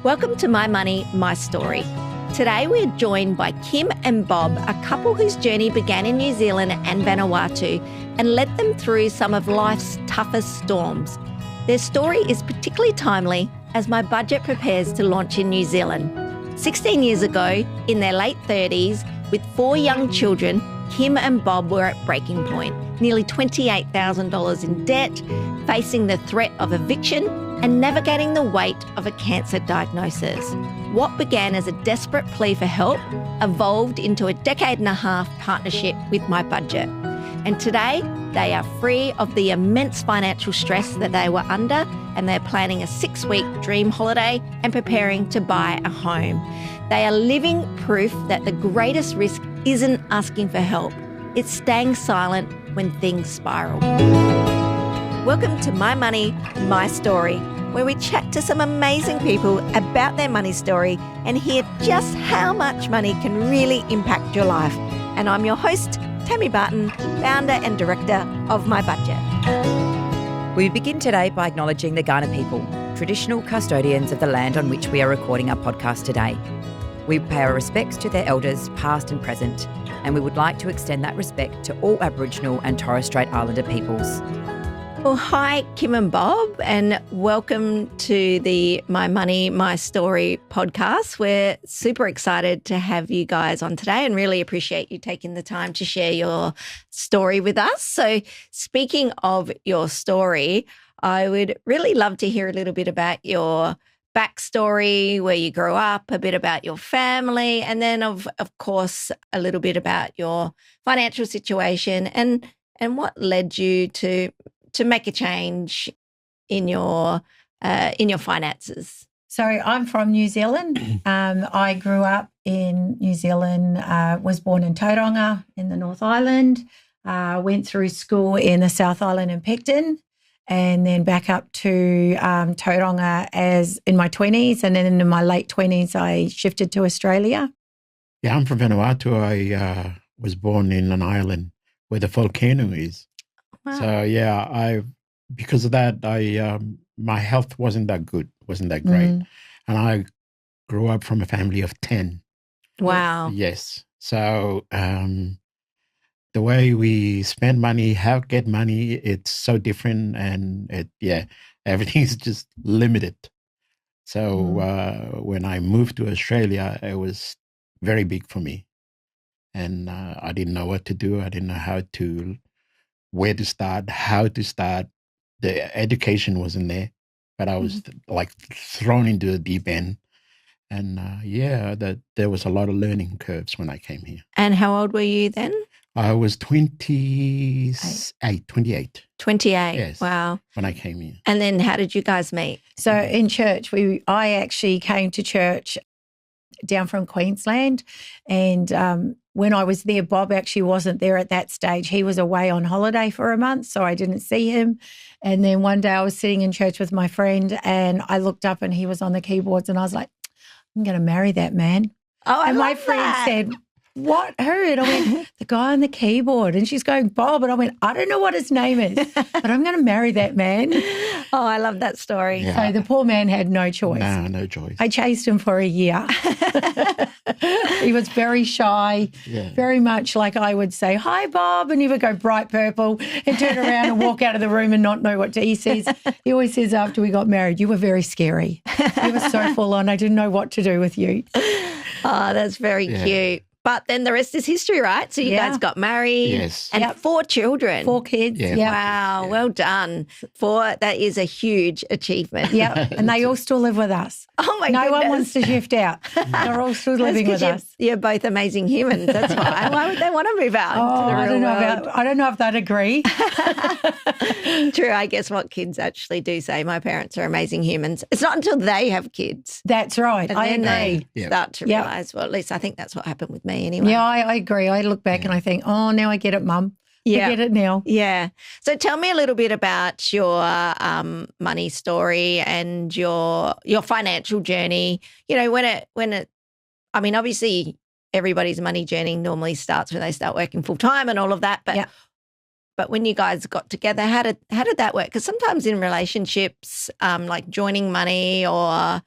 Welcome to My Money, My Story. Today we're joined by Kim and Bob, a couple whose journey began in New Zealand and Vanuatu and led them through some of life's toughest storms. Their story is particularly timely as MyBudget prepares to launch in New Zealand. 16 years ago, in their late 30s, with 4 young children, Kim and Bob were at breaking point, nearly $28,000 in debt, facing the threat of eviction and navigating the weight of a cancer diagnosis. What began as a desperate plea for help evolved into a decade-and-a-half partnership with MyBudget. And today, they are free of the immense financial stress that they were under, and they're planning a 6-week dream holiday and preparing to buy a home. They are living proof that the greatest risk isn't asking for help. It's staying silent when things spiral. Welcome to My Money, My Story, where we chat to some amazing people about their money story and hear just how much money can really impact your life. And I'm your host, Tammy Barton, founder and director of MyBudget. We begin today by acknowledging the Kaurna people, traditional custodians of the land on which we are recording our podcast today. We pay our respects to their elders, past and present, and we would like to extend that respect to all Aboriginal and Torres Strait Islander peoples. Well, hi, Kim and Bob, and welcome to the My Money, My Story podcast. We're super excited to have you guys on today and really appreciate you taking the time to share your story with us. So speaking of your story, I would really love to hear a little bit about your backstory, where you grew up, a bit about your family, and then of course, a little bit about your financial situation and what led you to make a change in your finances. So I'm from New Zealand. I grew up in New Zealand, was born in Tauranga in the North Island, went through school in the South Island in Picton, and then back up to Tauranga as in my 20s. And then in my late 20s, I shifted to Australia. Yeah, I'm from Vanuatu. I was born in an island where the volcano is. Wow. So because of that, my health wasn't that good, wasn't that great, and I grew up from a family of 10. Wow. Yes. So the way we spend money, how to get money, it's so different, and everything is just limited. So when I moved to Australia, it was very big for me, and I didn't know what to do. I didn't know where to start, how to start. The education wasn't there, but I was like thrown into the deep end. And there was a lot of learning curves when I came here. And how old were you then? I was 28. 28. Yes. Wow. When I came here. And then how did you guys meet? So in church, I actually came to church down from Queensland, and when I was there, Bob actually wasn't there at that stage. He was away on holiday for a month, so I didn't see him. And then one day I was sitting in church with my friend, and I looked up and he was on the keyboards, and I was like, I'm going to marry that man. Oh, and my friend said, what? Who? And I went, the guy on the keyboard. And she's going, Bob. And I went, I don't know what his name is, but I'm going to marry that man. Oh, I love that story. Yeah. So the poor man had no choice. No choice. I chased him for a year. He was very shy, very much like I would say, hi, Bob, and he would go bright purple and turn around and walk out of the room and not know what to. He always says after we got married, you were very scary. You were so full on. I didn't know what to do with you. Oh, that's very cute. But then the rest is history, right? So you guys got married. Yes. And 4 children. 4 kids. Yeah. Wow, well done. 4, that is a huge achievement. Yeah, and they all still live with us. Oh, my goodness. No one wants to shift out. They're all still living with us. You're both amazing humans. That's why. Why would they want to move out into the real world? I don't know if they'd agree. True. I guess what kids actually do say, my parents are amazing humans. It's not until they have kids. That's right. And I then agree. they start to realise, well, at least I think that's what happened with me anyway. Yeah, I agree. I look back and I think, oh, now I get it, Mum. I get it now. Yeah. So tell me a little bit about your money story and your financial journey. You know, I mean, obviously everybody's money journey normally starts when they start working full time and all of that. But when you guys got together, how did that work? Because sometimes in relationships, like joining money or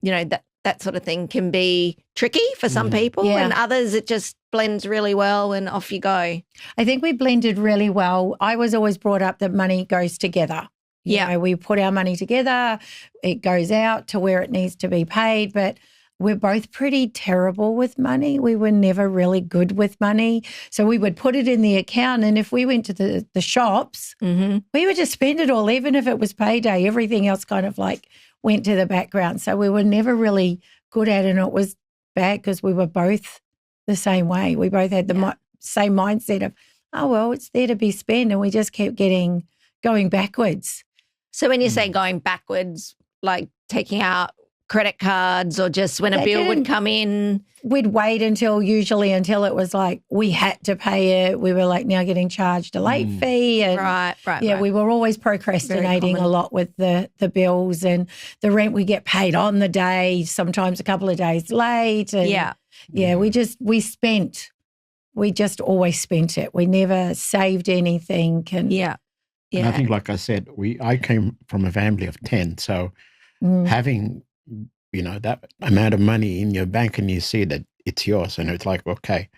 that sort of thing can be tricky for some people, Yeah. and others it just blends really well and off you go. I think we blended really well. I was always brought up that money goes together. You know, we put our money together, it goes out to where it needs to be paid, but we're both pretty terrible with money. We were never really good with money. So we would put it in the account, and if we went to the shops, we would just spend it all, even if it was payday. Everything else kind of like went to the background. So we were never really good at it, and it was bad because we were both the same way. We both had the same mindset of, oh, well, it's there to be spent, and we just kept going backwards. So when you say going backwards, like taking out credit cards or just when a bill would come in? We'd wait until it was like we had to pay it. We were like now getting charged a late fee. And right. We were always procrastinating a lot with the bills, and the rent we get paid on the day, sometimes a couple of days late. And we just always spent it. We never saved anything. And I think, like I said, I came from a family of 10. So having, that amount of money in your bank and you see that it's yours and it's like, okay,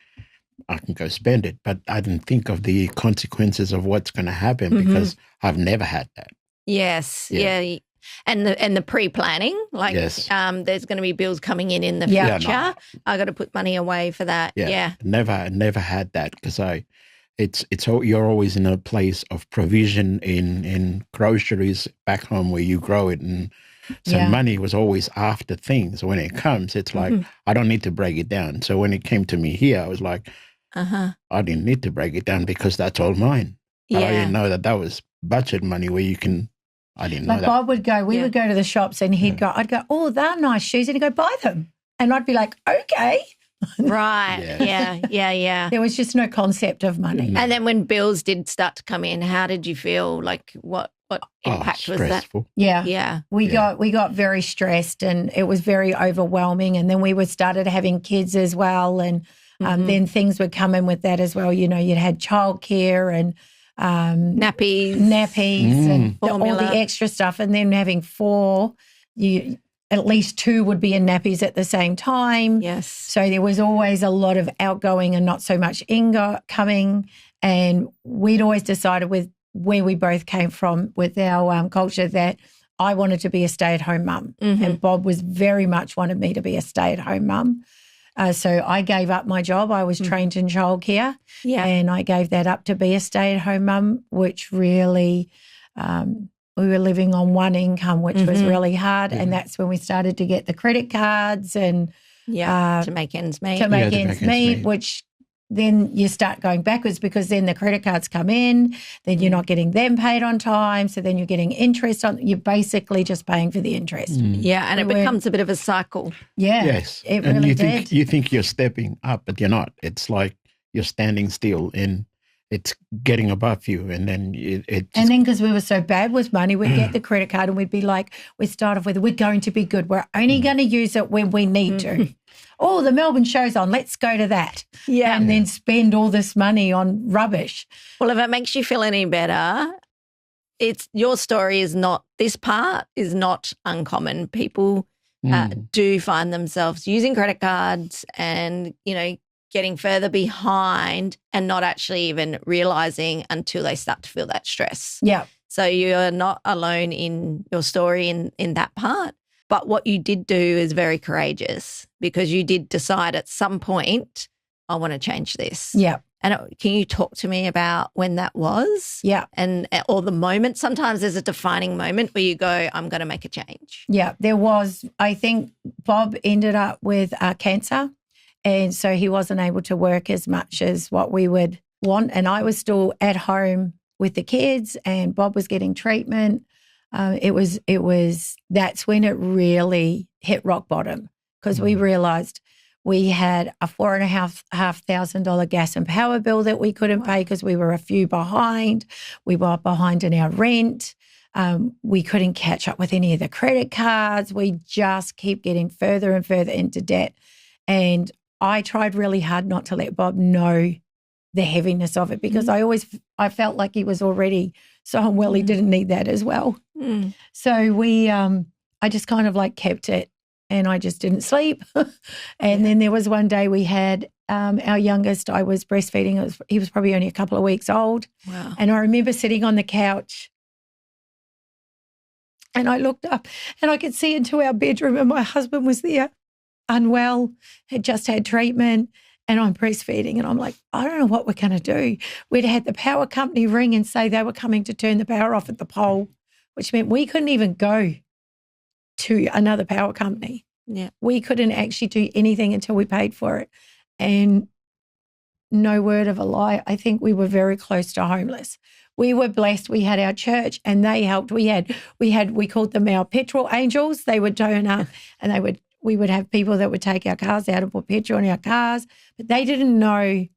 I can go spend it. But I didn't think of the consequences of what's going to happen because I've never had that. Yes. Yeah. And the pre-planning, like there's going to be bills coming in the future. No. I got to put money away for that. Yeah. Never had that because you're always in a place of provision in groceries back home where you grow it, and so money was always after things. When it comes, it's like I don't need to break it down. So when it came to me here, I was like, I didn't need to break it down because that's all mine. I didn't know that was budget money where you can. I didn't know that. Bob would go. We would go to the shops, and I'd go, oh, they're nice shoes, and he'd go, buy them, and I'd be like, okay. Right. Yeah. There was just no concept of money. And then when bills did start to come in, how did you feel? Like what impact was that? Yeah. We got very stressed, and it was very overwhelming. And then we started having kids as well, and then things would come in with that as well. You'd had childcare and nappies and all the extra stuff, and then having 4, at least 2 would be in nappies at the same time. Yes. So there was always a lot of outgoing and not so much incoming. And we'd always decided with where we both came from with our culture that I wanted to be a stay-at-home mum, and Bob was very much wanted me to be a stay-at-home mum. So I gave up my job. I was trained in childcare, and I gave that up to be a stay-at-home mum, which really we were living on one income, which was really hard. And that's when we started to get the credit cards and to make ends meet. To make ends meet, which then you start going backwards because then the credit cards come in, then you're not getting them paid on time. So then you're getting interest on, you're basically just paying for the interest. Yeah, and it becomes a bit of a cycle. Yeah. Yes. It and really you think you're stepping up, but you're not. It's like you're standing still and it's getting above you, and then and then because we were so bad with money, we'd get the credit card and we'd be like, we'd start off with, we're going to be good. We're only going to use it when we need to. Oh, the Melbourne show's on. Let's go to that. Yeah. And then spend all this money on rubbish. Well, if it makes you feel any better, your story is not, this part is not uncommon. People do find themselves using credit cards and, getting further behind and not actually even realising until they start to feel that stress. Yeah. So you're not alone in your story in that part. But what you did do is very courageous because you did decide at some point, I want to change this. Yeah. And can you talk to me about when that was? Yeah. Or the moment? Sometimes there's a defining moment where you go, I'm going to make a change. Yeah, there was. I think Bob ended up with cancer. And so he wasn't able to work as much as what we would want. And I was still at home with the kids and Bob was getting treatment. That's when it really hit rock bottom because we realised we had a $4,500 gas and power bill that we couldn't pay because we were a few behind. We were behind in our rent. We couldn't catch up with any of the credit cards. We just keep getting further and further into debt. And I tried really hard not to let Bob know the heaviness of it because I felt like he was already so unwell he didn't need that as well. So I just kind of like kept it and I just didn't sleep. And then there was one day we had our youngest, I was breastfeeding. He was probably only a couple of weeks old. Wow. And I remember sitting on the couch and I looked up and I could see into our bedroom and my husband was there, unwell, had just had treatment, and I'm breastfeeding. And I'm like, I don't know what we're going to do. We'd had the power company ring and say they were coming to turn the power off at the pole, which meant we couldn't even go to another power company. Yeah. We couldn't actually do anything until we paid for it. And no word of a lie, I think we were very close to homeless. We were blessed. We had our church and they helped. We called them our petrol angels. They would turn up and we would have people that would take our cars out and put petrol in our cars, but they didn't know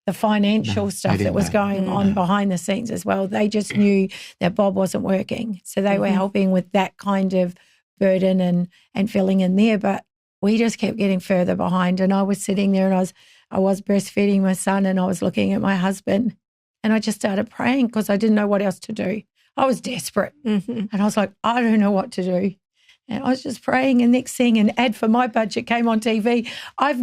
the financial stuff that was going on behind the scenes as well. They just knew that Bob wasn't working. So they were helping with that kind of burden and filling in there. But we just kept getting further behind. And I was sitting there and I was breastfeeding my son and I was looking at my husband and I just started praying because I didn't know what else to do. I was desperate. And I was like, I don't know what to do. And I was just praying, and next thing an ad for MyBudget came on TV. I'd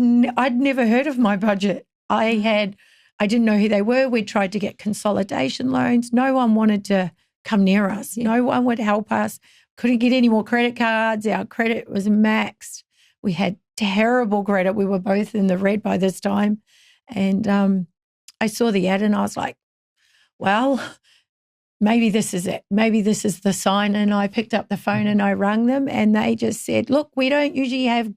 never heard of MyBudget. I didn't know who they were. We tried to get consolidation loans. No one wanted to come near us. No one would help us. Couldn't get any more credit cards. Our credit was maxed. We had terrible credit. We were both in the red by this time. And I saw the ad and I was like, well, maybe this is it. Maybe this is the sign. And I picked up the phone and I rang them and they just said, look, we don't usually have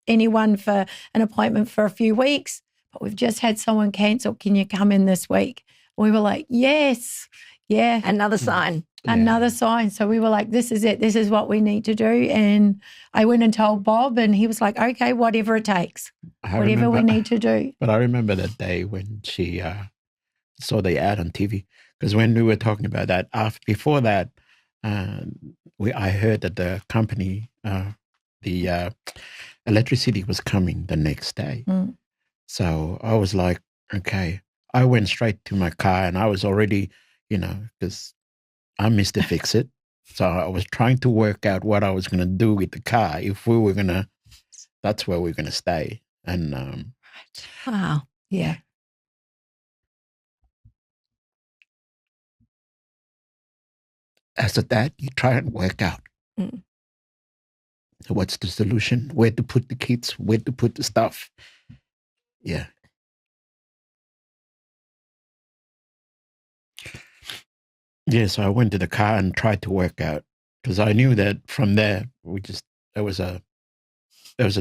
anyone for an appointment for a few weeks, but we've just had someone cancel. Can you come in this week? We were like, yes. Yeah. Another sign. Another sign. So we were like, this is it. This is what we need to do. And I went and told Bob and he was like, okay, whatever it takes, whatever we need to do. But I remember that day when she saw the ad on TV. Because when we were talking about that, before that, I heard that the company, the electricity was coming the next day. So I was like, okay. I went straight to my car and I was already, because I'm Mr. Fix-It. So I was trying to work out what I was going to do with the car if we were going to, that's where we're going to stay. And Wow. Yeah. as a dad, you try and work out what's the solution, where to put the kids, where to put the stuff. Yeah. Yeah, so I went to the car and tried to work out because I knew that from there there was a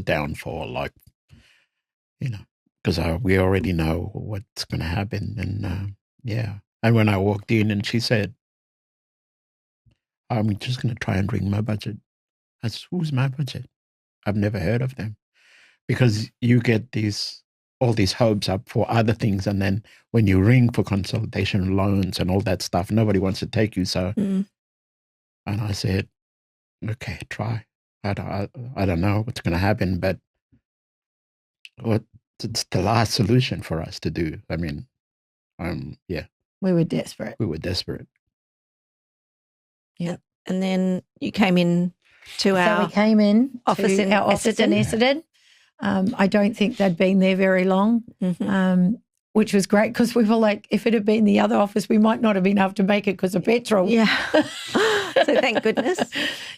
downfall, because we already know what's going to happen, and yeah. And when I walked in, and she said, "I'm just going to try and ring MyBudget." I said, "Who's MyBudget? I've never heard of them," because you get all these hopes up for other things. And then when you ring for consultation loans and all that stuff, nobody wants to take you. So, and I said, okay, try. I don't know what's going to happen, but it's the last solution for us to do. I mean, yeah. We were desperate. Yeah. And then you came in to our we came in office to in our office in Essendon. I don't think they'd been there very long, which was great because we were like, if it had been the other office, we might not have been able to make it because of petrol. Yeah. So thank goodness.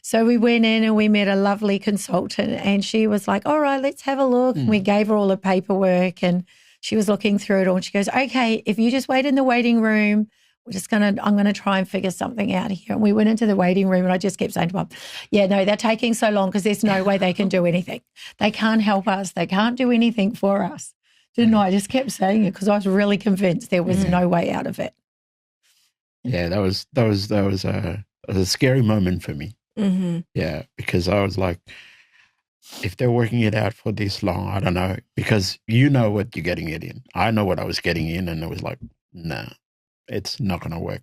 So we went in and we met a lovely consultant and she was like, all right, let's have a look. And we gave her all the paperwork and she was looking through it all. And she goes, okay, if you just wait in the waiting room, I'm going to try and figure something out here. And we went into the waiting room and I just kept saying to Bob, yeah, no, they're taking so long because there's no way they can do anything. They can't help us. They can't do anything for us. Didn't I? I just kept saying it because I was really convinced there was no way out of it. Yeah, that was a scary moment for me. Yeah, because I was like, if they're working it out for this long, I don't know, because you know what you're getting it in. I know what I was getting in and it was like, nah. It's not going to work.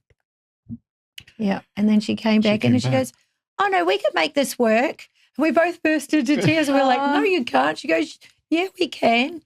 Yeah. And then she came back and she goes, oh, no, we could make this work. We both burst into tears. We were like, no, you can't. She goes, yeah, we can.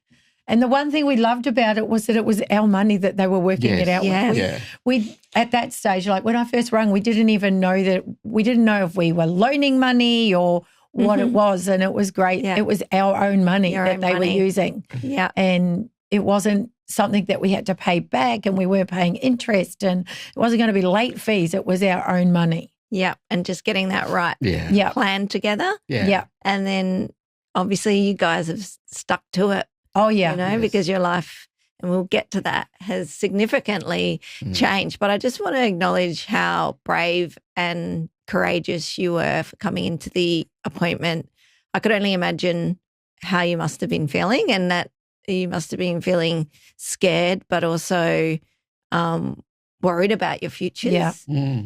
And the one thing we loved about it was that it was our money that they were working it out with. We at that stage, like when I first rang, we didn't even know we didn't know if we were loaning money or what it was, and it was great. Yeah. It was our own money Your that own they money. were using. Yeah. And it wasn't something that we had to pay back, and we weren't paying interest, and it wasn't going to be late fees. It was our own money. Yeah. And just getting that right Yeah. plan together. Yeah. Yeah. And then obviously you guys have stuck to it, Oh, yeah. you know, Yes. because your life, and we'll get to that, has significantly changed. But I just want to acknowledge how brave and courageous you were for coming into the appointment. I could only imagine how you must have been feeling, and that you must have been feeling scared, but also worried about your futures. Yeah.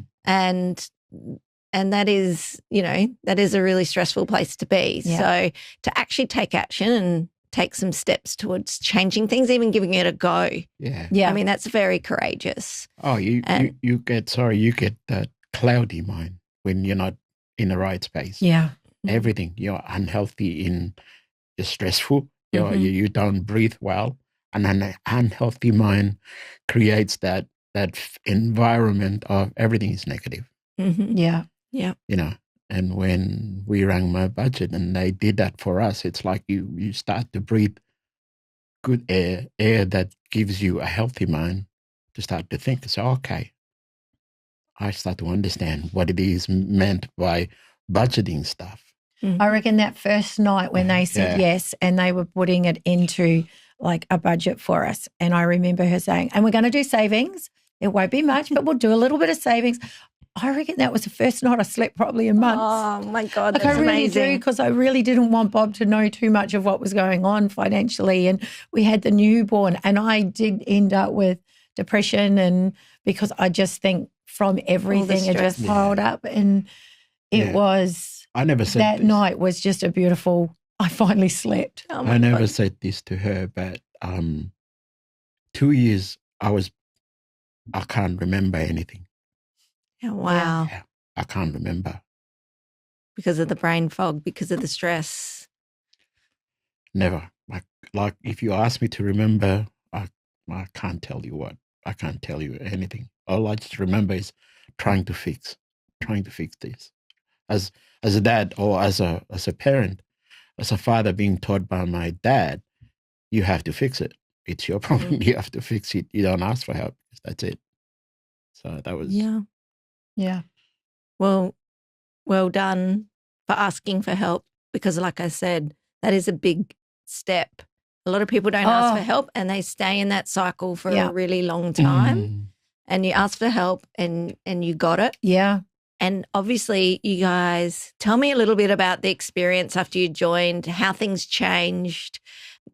And that is, you know, that is a really stressful place to be. Yeah. So to actually take action and take some steps towards changing things, even giving it a go. Yeah. Yeah. I mean, that's very courageous. Oh, you And- get that cloudy mind when you're not in the right space. yeah. Everything, you're unhealthy, you're stressful, Mhm. you don't breathe well, and an unhealthy mind creates that environment of everything is negative. Mhm. Yeah. You know. And when we rang MyBudget and they did that for us, it's like you start to breathe good air that gives you a healthy mind to start to think. So, okay, I start to understand what it is meant by budgeting stuff. I reckon that first night when they said Yeah. yes, and they were putting it into like a budget for us. And I remember her saying, and we're going to do savings. It won't be much, but we'll do a little bit of savings. I reckon that was the first night I slept probably in months. Oh, my God, Like, that's I really do, amazing. because I really didn't want Bob to know too much of what was going on financially. And we had the newborn, and I did end up with depression, and because I just think from everything it just stress. piled up, and it Yeah. was I never said that this. night was just a beautiful. I finally slept. Oh, my I never God. said this to her, but 2 years I can't remember anything. Oh, wow. Yeah, I can't remember. Because of the brain fog, because of the stress. Never. Like if you ask me to remember, I can't tell you what. I can't tell you anything. All I just remember is trying to fix this. As a dad, or as a parent, as a father being taught by my dad, you have to fix it. It's your problem. You have to fix it. You don't ask for help. That's it. So that was Yeah. Yeah. Well done for asking for help, because like I said, that is a big step. A lot of people don't ask for help, and they stay in that cycle for Yeah. a really long time. Mm. And you asked for help, and you got it. Yeah. And obviously, you guys, tell me a little bit about the experience after you joined, how things changed,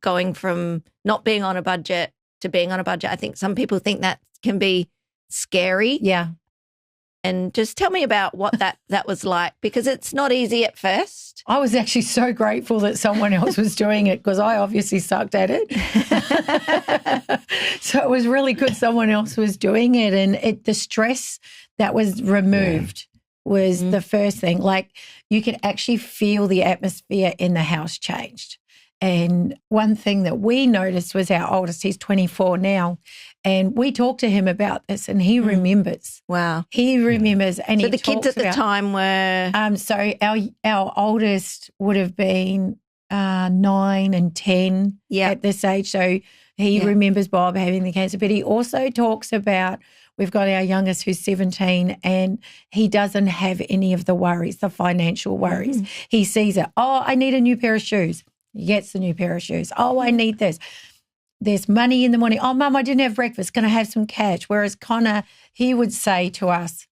going from not being on a budget to being on a budget. I think some people think that can be scary. Yeah. And just tell me about what that was like, because it's not easy at first. I was actually so grateful that someone else was doing it, because I obviously sucked at it. So it was really good someone else was doing it, and the stress that was removed was the first thing. Like, you could actually feel the atmosphere in the house changed. And one thing that we noticed was our oldest, he's 24 now, and we talked to him about this, and he remembers. Wow. He remembers, and So he the kids talks at the about- time were, So our oldest would have been 9 and 10 Yeah. at this age. So he Yeah. remembers Bob having the cancer, but he also talks about, we've got our youngest who's 17, and he doesn't have any of the worries, the financial worries. He sees it. Oh, I need a new pair of shoes. He gets the new pair of shoes. Oh, I need this. There's money in the morning. Oh, Mum, I didn't have breakfast. Can I have some cash? Whereas Connor, he would say to us,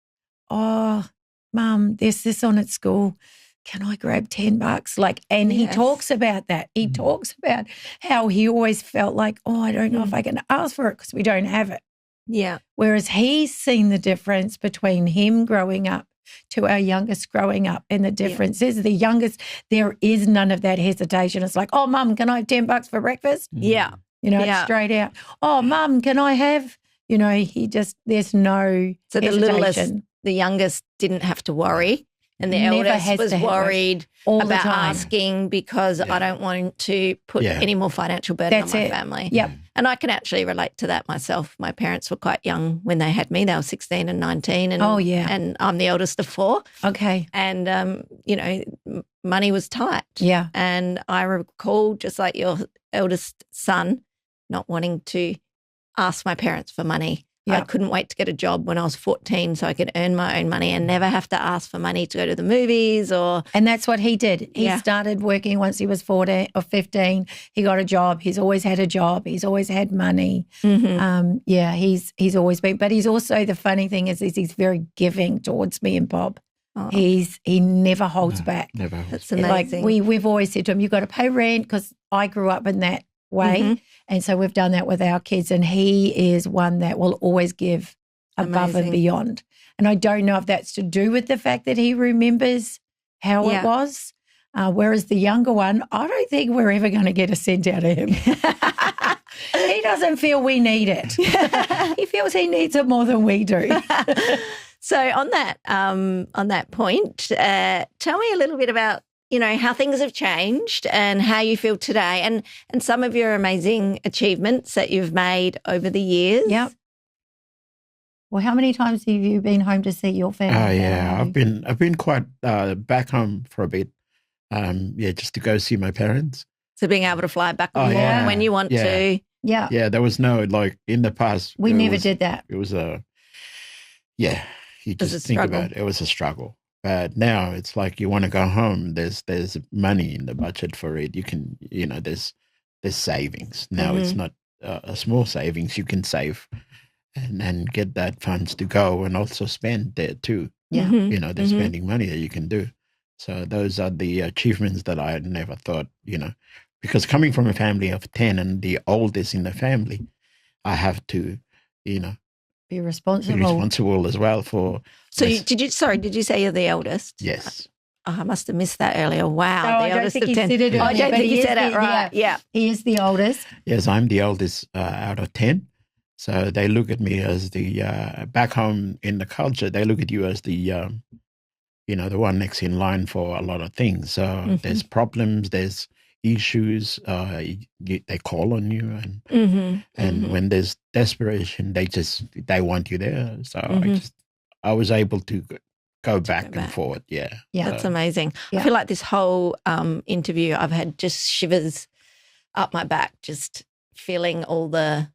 oh, Mum, there's this on at school. Can I grab $10? Like, and he Yes. talks about that. He talks about how he always felt like, oh, I don't know if I can ask for it because we don't have it. yeah. Whereas he's seen the difference between him growing up to our youngest growing up. And the difference is, the youngest, there is none of that hesitation. It's like, oh, Mum, can I have $10 for breakfast? Yeah. You know, it's Yeah. straight out. Oh, Mum, can I have, you know, there's no So the littlest, hesitation. the youngest didn't have to worry. And the Never eldest has was to have work. worried All the about time. asking because I don't want to put any more financial burden That's on my it. family. Yep. And I can actually relate to that myself. My parents were quite young when they had me. They were 16 and 19. And, and I'm the oldest of 4. Okay. And, you know, money was tight. Yeah. And I recall, just like your eldest son, not wanting to ask my parents for money. I couldn't wait to get a job when I was 14 so I could earn my own money and never have to ask for money to go to the movies or. And that's what he did. He started working once he was 14 or 15. He got a job. He's always had a job. He's always had money. He's always been. But he's also, the funny thing is he's very giving towards me and Bob. Oh. He never holds back. Never holds That's back. amazing. Like we've always said to him, you've got to pay rent, because I grew up in that way. And so we've done that with our kids, and he is one that will always give above and beyond. And I don't know if that's to do with the fact that he remembers how it was, whereas the younger one, I don't think we're ever going to get a cent out of him. He doesn't feel we need it. He feels he needs it more than we do. So on that point, tell me a little bit about, you know, how things have changed and how you feel today, and some of your amazing achievements that you've made over the years. Yep. Well, how many times have you been home to see your family? Oh yeah, I've been quite back home for a bit. Just to go see my parents. So being able to fly back and forth when you want to. Yeah. Yeah, there was no, like, in the past. We never did that. It was you just think struggle. about it. It was a struggle. But now it's like you want to go home. There's money in the budget for it. You can, you know, there's savings. Now it's not a small savings. You can save and get that funds to go and also spend there too. Yeah. You know, there's spending money that you can do. So those are the achievements that I never thought, you know, because coming from a family of 10 and the oldest in the family, I have to, you know, Be be responsible. responsible as well for. So did you say you're the eldest? Yes. Oh, I must have missed that earlier. Wow. No, the I don't eldest think of he 10. said it I earlier, don't but think he you is said it the- right. Yeah. He is the oldest. Yes, I'm the oldest out of 10. So they look at me as the, back home in the culture, they look at you as the, you know, the one next in line for a lot of things. So there's problems, there's issues, they call on you. And when there's desperation, they want you there. So I was able to go back and forward. Yeah. That's amazing. Yeah. I feel like this whole interview, I've had just shivers up my back, just feeling all the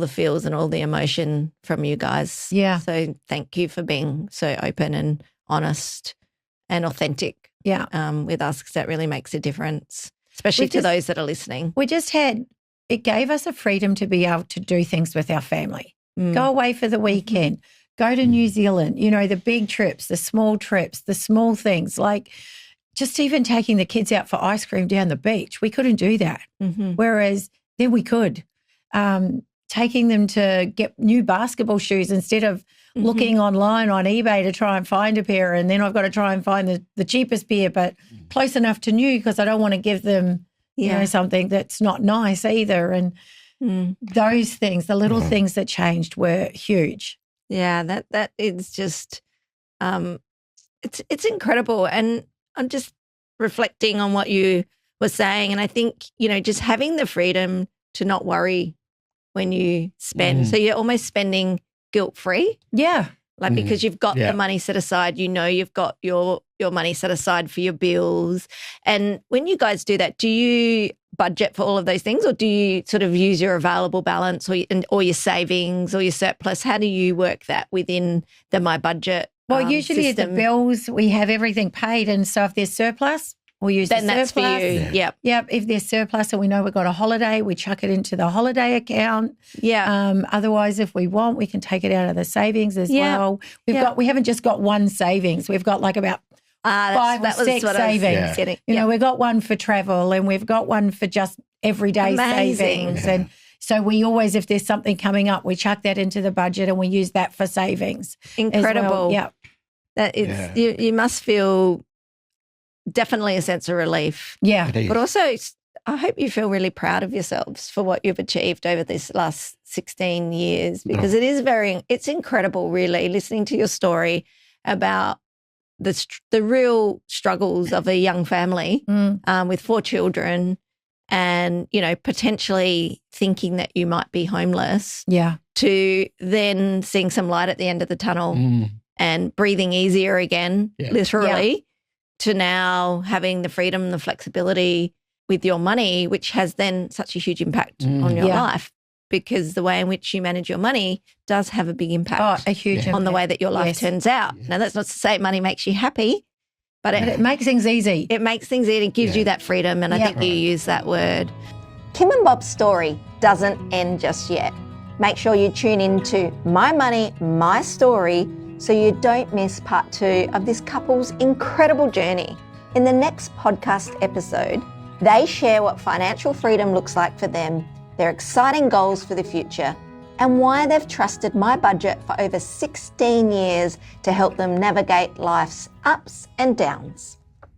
feels and all the emotion from you guys. Yeah. So thank you for being so open and honest and authentic with us, because that really makes a difference, especially to those that are listening. It gave us a freedom to be able to do things with our family. Go away for the weekend, go to New Zealand, you know, the big trips, the small things, like just even taking the kids out for ice cream down the beach. We couldn't do that. Whereas then we could. Taking them to get new basketball shoes instead of looking online on eBay to try and find a pair, and then I've got to try and find the cheapest pair but close enough to new, because I don't want to give them you know, something that's not nice either. And those things, the little things that changed were huge. Yeah, that is just it's incredible. And I'm just reflecting on what you were saying, and I think, you know, just having the freedom to not worry when you spend. So you're almost spending guilt-free. Yeah. Like because you've got the money set aside, you know, you've got your money set aside for your bills. And when you guys do that, do you budget for all of those things, or do you sort of use your available balance or your savings or your surplus? How do you work that within the MyBudget Well, usually system? the bills, we have everything paid, and so if there's surplus, we'll use the surplus. Then that's for you. Yep. Yep. If there's surplus and we know we've got a holiday, we chuck it into the holiday account. Yeah. Otherwise, if we want, we can take it out of the savings as well. We haven't just got one savings. We've got like about 5 or 6 savings. You know, we've got one for travel, and we've got one for just everyday savings. And so we always, if there's something coming up, we chuck that into the budget and we use that for savings. Incredible. Yeah. That it's you must feel definitely a sense of relief. Yeah. But also, I hope you feel really proud of yourselves for what you've achieved over this last 16 years, because it's incredible, really, listening to your story about the real struggles of a young family with 4 children and, you know, potentially thinking that you might be homeless, to then seeing some light at the end of the tunnel and breathing easier again, literally, to now having the freedom, the flexibility with your money, which has then such a huge impact on your life, because the way in which you manage your money does have a big impact a huge on impact. the way that your life turns out. Now, that's not to say money makes you happy, but it makes things easy. It makes things easy. It gives you that freedom, and I think you use that word. Kim and Bob's story doesn't end just yet. Make sure you tune in to My Money, My Story so you don't miss part 2 of this couple's incredible journey. In the next podcast episode, they share what financial freedom looks like for them, their exciting goals for the future, and why they've trusted MyBudget for over 16 years to help them navigate life's ups and downs.